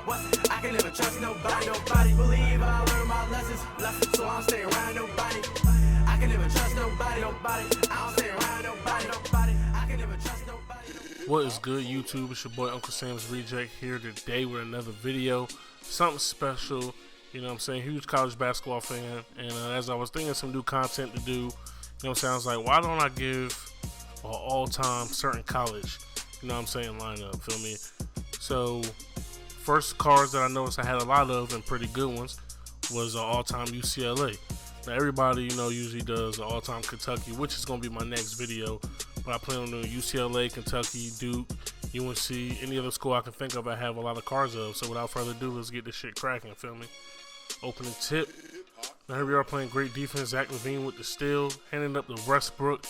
What? I can never trust nobody. Nobody believe I learned my lessons. So I don't stay around nobody. I can never trust nobody. Nobody. I don't stay around nobody. Nobody. I can never trust nobody. What is good, YouTube? It's your boy Uncle Sam's Reject here today with another video. Something special. You know what I'm saying? Huge college basketball fan. And as I was thinking of some new content to do, you know what I'm saying? I was like, why don't I give an all-time certain college, you know what I'm saying, lineup, feel me? So, first cards that I noticed I had a lot of and pretty good ones was all-time UCLA. Now, everybody, you know, usually does all-time Kentucky, which is going to be my next video. But I plan on doing UCLA, Kentucky, Duke, UNC, any other school I can think of I have a lot of cards of. So without further ado, let's get this shit cracking, feel me? Opening tip. Now here we are playing great defense. Zach LaVine with the steal, handing up to Westbrook,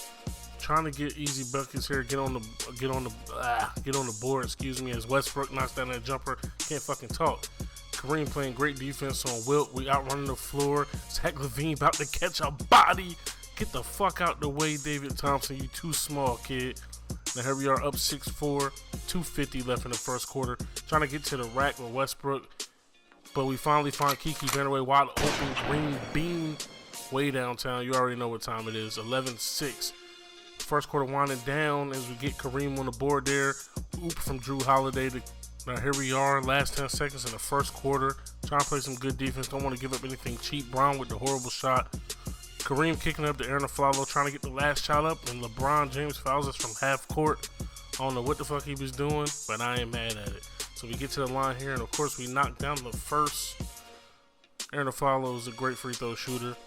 trying to get easy buckets here. Get on the board. Excuse me, as Westbrook knocks down that jumper. Can't fucking talk. Kareem playing great defense on Wilt. We outrunning the floor. Zach LaVine about to catch a body. Get the fuck out the way, David Thompson. You too small, kid. Now here we are up 6-4. 2:50 left in the first quarter. Trying to get to the rack with Westbrook. But we finally find Kiki Vanderway wide open, green beam, way downtown. You already know what time it is. 11-6. First quarter winding down as we get Kareem on the board there. Oop from Drew Holiday. Now here we are, last 10 seconds in the first quarter. Trying to play some good defense. Don't want to give up anything cheap. Brown with the horrible shot. Kareem kicking up to Aaron Aflalo, trying to get the last shot up. And LeBron James fouls us from half court. I don't know what the fuck he was doing, but I ain't mad at it. So we get to the line here, and of course we knock down the first. Aaron Aflalo is a great free throw shooter.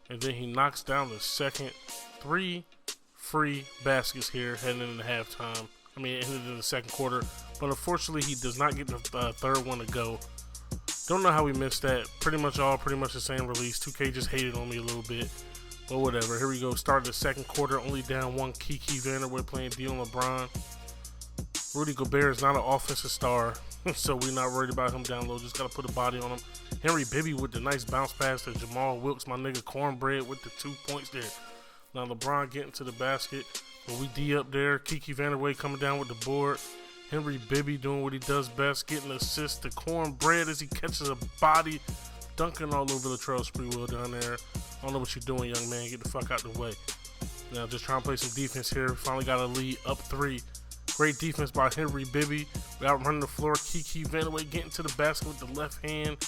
And then he knocks down the second. 3 free baskets here heading into halftime. I mean, ended in the second quarter. But unfortunately, he does not get the third one to go. Don't know how we missed that. Pretty much the same release. 2K just hated on me a little bit. But whatever. Here we go. Start the second quarter. Only down one. Kiki Vanderway playing D on LeBron. Rudy Gobert is not an offensive star. So we're not worried about him down low. Just got to put a body on him. Henry Bibby with the nice bounce pass to Jamal Wilkes. My nigga Cornbread with the 2 points there. Now LeBron getting to the basket. But we D up there. Kiki Vanderway coming down with the board. Henry Bibby doing what he does best. Getting assist to Cornbread as he catches a body. Dunking all over the Latrell Sprewell down there. I don't know what you're doing, young man. Get the fuck out the way. Now just trying to play some defense here. Finally got a lead up 3. Great defense by Henry Bibby. We outrunning the floor. Kiki Vanderway getting to the basket with the left hand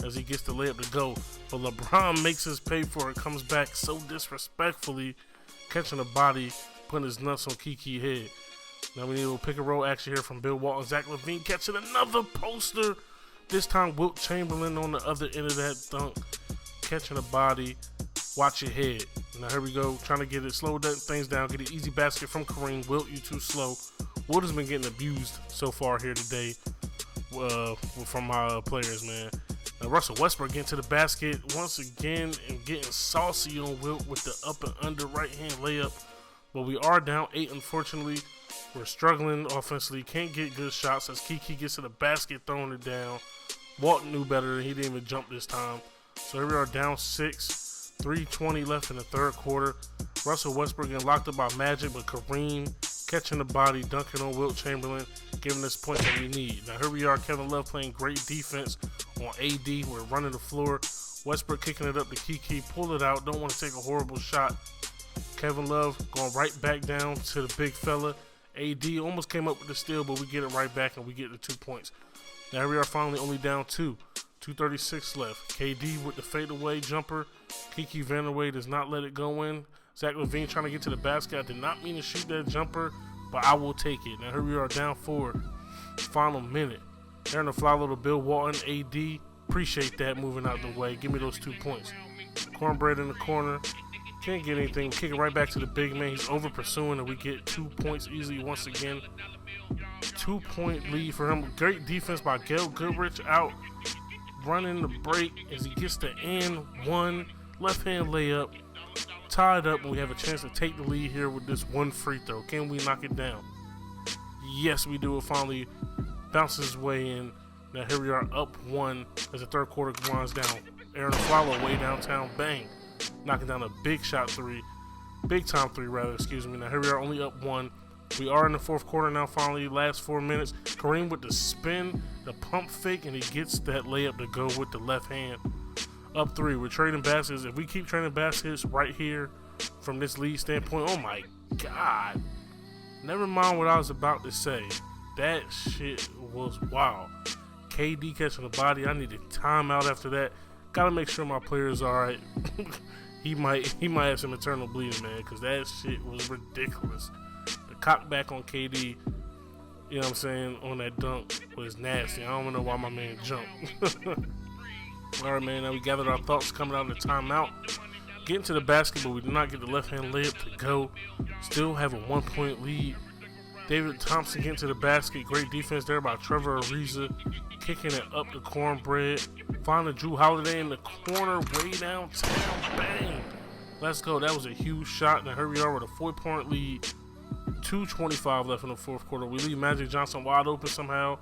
as he gets the layup to go. But LeBron makes us pay for it. Comes back so disrespectfully. Catching a body. Putting his nuts on Kiki's head. Now we need a little pick and roll action here from Bill Walton. Zach LaVine catching another poster. This time Wilt Chamberlain on the other end of that dunk. Catching a body. Watch your head. Now here we go. Trying to get it, slow things down. Get an easy basket from Kareem. Wilt, you too slow. Wilt has been getting abused so far here today from my players, man. Now Russell Westbrook getting to the basket once again and getting saucy on Wilt with the up and under right hand layup. But we are down 8, unfortunately. We're struggling offensively. Can't get good shots as Kiki gets to the basket, throwing it down. Walton knew better. He didn't even jump this time. So here we are down 6. 3:20 left in the third quarter. Russell Westbrook getting locked up by Magic, but Kareem catching the body, dunking on Wilt Chamberlain, giving us points that we need. Now here we are, Kevin Love playing great defense on AD. We're running the floor. Westbrook kicking it up to Kiki. Pull it out. Don't want to take a horrible shot. Kevin Love going right back down to the big fella. AD almost came up with the steal, but we get it right back and we get the 2 points. Now here we are finally only down 2. 2:36 left. KD with the fadeaway jumper. Kiki Vanderway does not let it go in. Zach LaVine trying to get to the basket. I did not mean to shoot that jumper, but I will take it. Now here we are down 4. Final minute. Aaron Aflalo to Bill Walton. AD. Appreciate that moving out the way. Give me those 2 points. Cornbread in the corner. Can't get anything. Kick it right back to the big man. He's over pursuing, and we get 2 points easily once again. 2-point lead for him. Great defense by Gail Goodrich out running the break as he gets the end one left hand layup. Tied up, and we have a chance to take the lead here with this one free throw. Can we knock it down? Yes, we do. It finally bounces his way in. Now here we are up 1 as the third quarter winds down. Aaron Aflalo way downtown. Bang. Knocking down a big shot 3. Big time 3 rather, excuse me. Now here we are only up 1. We are in the fourth quarter now, finally, last 4 minutes. Kareem with the spin, the pump fake, and he gets that layup to go with the left hand. Up 3, we're trading baskets. If we keep trading baskets right here from this lead standpoint, oh my God. Never mind what I was about to say. That shit was wild. KD catching the body. I need a timeout after that. Gotta make sure my player's alright. He might have some internal bleeding, man, because that shit was ridiculous. The cock back on KD, you know what I'm saying, on that dunk was nasty. I don't know why my man jumped. Alright, man, now we gathered our thoughts coming out of the timeout. Getting to the basket, but we did not get the left-hand layup to go. Still have a 1-point lead. David Thompson getting to the basket. Great defense there by Trevor Ariza. Kicking it up the cornbread. Finding Drew Holiday in the corner way downtown. Bang! Let's go. That was a huge shot. Now here we are with a 4-point lead. 2:25 left in the fourth quarter. We leave Magic Johnson wide open somehow.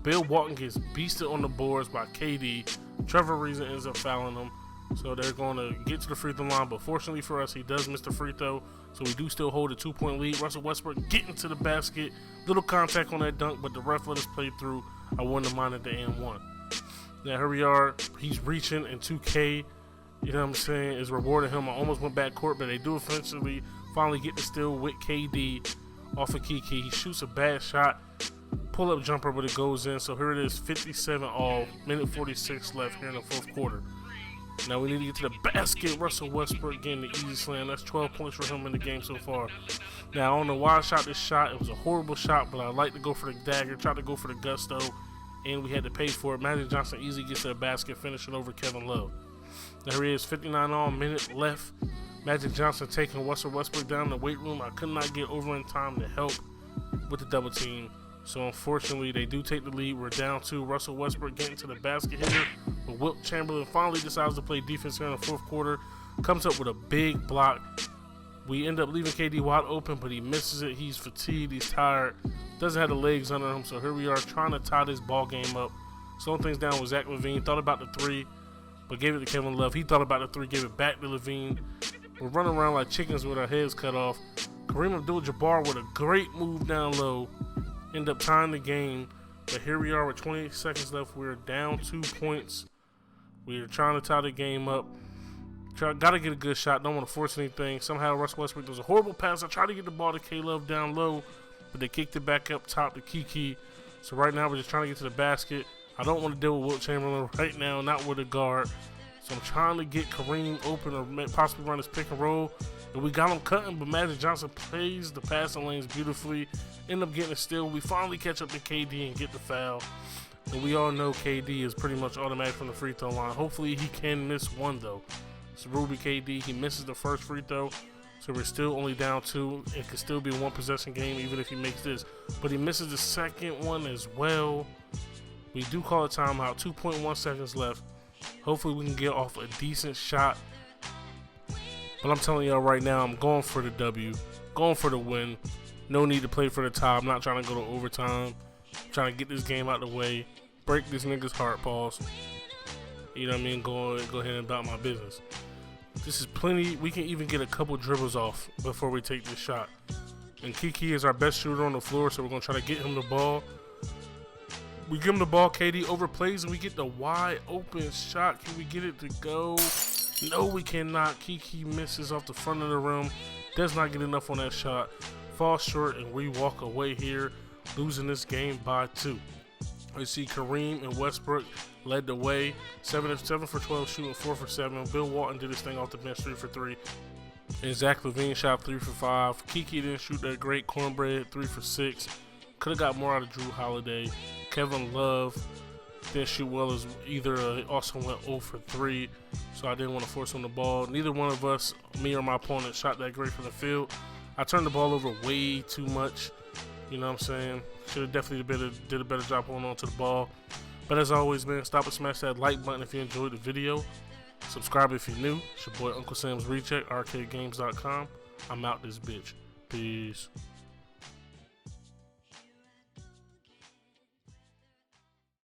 Bill Walton gets beasted on the boards by KD. Trevor Ariza ends up fouling him. So they're going to get to the free throw line. But fortunately for us, he does miss the free throw. So we do still hold a 2-point lead. Russell Westbrook getting to the basket. Little contact on that dunk, but the ref let us play through. I wouldn't have minded the and one. Now here we are. He's reaching, and 2K, you know what I'm saying, is rewarding him. I almost went back court, but they do eventually finally get the steal with KD off of Kiki. He shoots a bad shot. Pull-up jumper, but it goes in. So here it is, 57 all, minute 46 left here in the fourth quarter. Now we need to get to the basket. Russell Westbrook getting the easy slam. That's 12 points for him in the game so far. Now, I don't know why I shot this shot. It was a horrible shot, but I like to go for the dagger, tried to go for the gusto, and we had to pay for it. Magic Johnson easily gets to the basket, finishing over Kevin Love. There he is, 59 all, minute left. Magic Johnson taking Russell Westbrook down in the weight room. I could not get over in time to help with the double team. So unfortunately, they do take the lead. We're down 2. Russell Westbrook getting to the basket hitter. But Wilt Chamberlain finally decides to play defense here in the fourth quarter. Comes up with a big block. We end up leaving KD wide open, but he misses it. He's fatigued. He's tired. Doesn't have the legs under him. So here we are trying to tie this ball game up. Slowing things down with Zach LaVine. Thought about the 3, but gave it to Kevin Love. He thought about the 3, gave it back to LaVine. We're running around like chickens with our heads cut off. Kareem Abdul-Jabbar with a great move down low. End up tying the game, but here we are with 20 seconds left. We're down 2 points. We're trying to tie the game up. Got to get a good shot. Don't want to force anything. Somehow Russell Westbrook does a horrible pass. I tried to get the ball to K-Love down low, but they kicked it back up top to Kiki. So right now we're just trying to get to the basket. I don't want to deal with Wilt Chamberlain right now, not with a guard. So I'm trying to get Kareem open or possibly run his pick and roll. And we got him cutting, but Magic Johnson plays the passing lanes beautifully. End up getting a steal. We finally catch up to KD and get the foul. And we all know KD is pretty much automatic from the free throw line. Hopefully he can miss one, though. It's Ruby KD. He misses the first free throw. So we're still only down 2. It could still be a 1-possession game even if he makes this. But he misses the second one as well. We do call a timeout. 2.1 seconds left. Hopefully we can get off a decent shot. But I'm telling y'all right now, I'm going for the W. Going for the win. No need to play for the tie. I'm not trying to go to overtime. I'm trying to get this game out the way. Break this nigga's heart, pause. You know what I mean? Go ahead and about my business. This is plenty. We can even get a couple dribbles off before we take this shot. And Kiki is our best shooter on the floor, so we're going to try to get him the ball. We give him the ball, KD overplays, and we get the wide open shot. Can we get it to go? No, we cannot. Kiki misses off the front of the rim. Does not get enough on that shot. Falls short, and we walk away here, losing this game by 2. We see Kareem and Westbrook led the way. 7 for 12 shooting, 4 for 7. Bill Walton did his thing off the bench, 3 for 3. And Zach LaVine shot 3 for 5. Kiki didn't shoot that great. Cornbread, 3 for 6. Could have got more out of Drew Holiday. Kevin Love didn't shoot well as either. Also went 0 for 3. So I didn't want to force on the ball. Neither one of us, me or my opponent, shot that great from the field. I turned the ball over way too much. You know what I'm saying? Should have definitely did a better job holding on to the ball. But as always, man, stop and smash that like button if you enjoyed the video. Subscribe if you're new. It's your boy Uncle Sam's Recheck, arcadegames.com. I'm out this bitch. Peace.